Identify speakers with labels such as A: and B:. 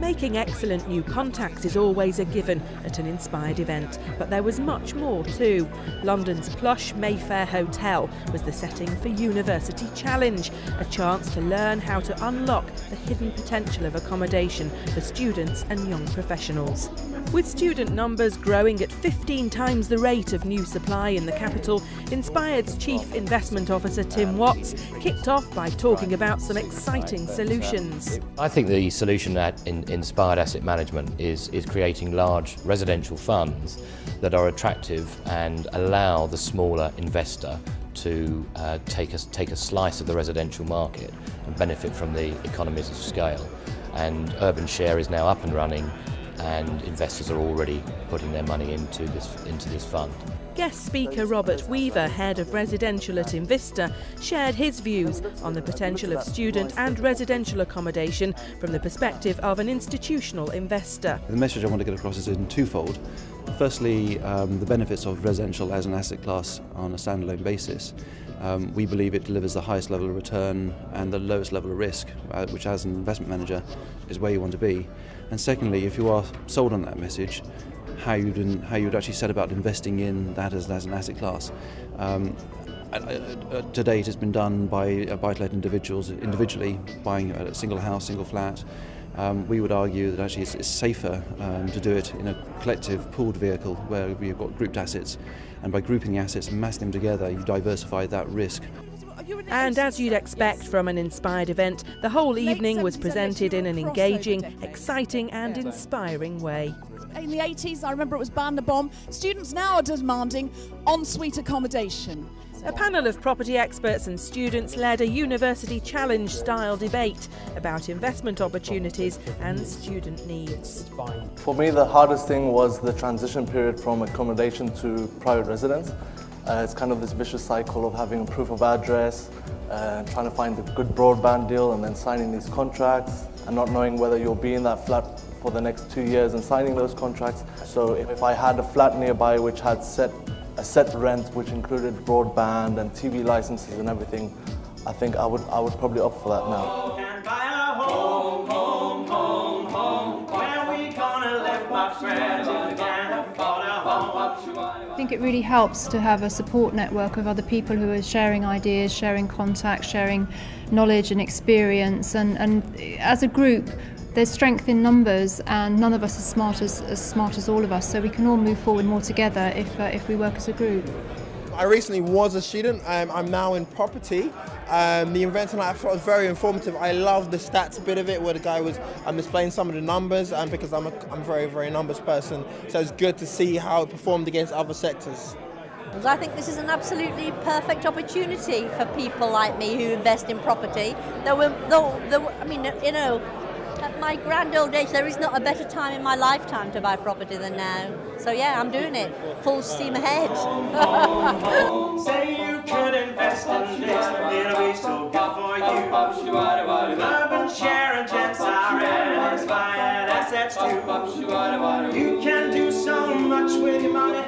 A: Making excellent new contacts is always a given at an Inspired event, but there was much more too. London's plush Mayfair Hotel was the setting for University Challenge, a chance to learn how to unlock the hidden potential of accommodation for students and young professionals. With student numbers growing at 15 times the rate of new supply in the capital, Inspired's Chief Investment Officer Tim Watts kicked off by talking about some exciting solutions.
B: I think the solution in Inspired Asset Management is creating large residential funds that are attractive and allow the smaller investor to take a slice of the residential market and benefit from the economies of scale. And Urban Share is now up and running, and investors are already putting their money into this fund.
A: Guest speaker Robert Weaver, head of residential at Invista, shared his views on the potential of student and residential accommodation from the perspective of an institutional investor.
C: The message I want to get across is in twofold. Firstly, the benefits of residential as an asset class on a standalone basis. We believe it delivers the highest level of return and the lowest level of risk, which as an investment manager is where you want to be. And secondly, if you are sold on that message, how you'd actually set about investing in that as an asset class. To date, it's been done by buy-to-let individuals individually, buying a single house, single flat. We would argue that actually it's safer to do it in a collective pooled vehicle where we've got grouped assets, and by grouping the assets and massing them together, you diversify that risk.
A: And as you'd expect from an Inspired event, the whole evening was presented in an engaging, exciting and inspiring way.
D: In the 80s, I remember it was ban the bomb. Students now are demanding en-suite accommodation.
A: A panel of property experts and students led a University Challenge-style debate about investment opportunities and student needs.
E: For me, the hardest thing was the transition period from accommodation to private residence. It's kind of this vicious cycle of having a proof of address, trying to find a good broadband deal and then signing these contracts and not knowing whether you'll be in that flat for the next 2 years and signing those contracts. So if I had a flat nearby which had a set rent which included broadband and TV licenses and everything, I think I would probably opt for that now.
F: I think it really helps to have a support network of other people who are sharing ideas, sharing contacts, sharing knowledge and experience, and as a group there's strength in numbers, and none of us are smart as all of us, so we can all move forward more together if we work as a group.
G: I recently was a student. I'm now in property. The event tonight I thought was very informative. I love the stats bit of it, where the guy was displaying some of the numbers, and because I'm a very numbers person, so it's good to see how it performed against other sectors.
H: I think this is an absolutely perfect opportunity for people like me who invest in property. I mean, you know, at my grand old age, there is not a better time in my lifetime to buy property than now. So yeah, I'm doing it. Full steam ahead.
I: Say you could invest in this, it'll be so good for you. Urban Share and Gents are an Inspired assets too. You can do so much with your money.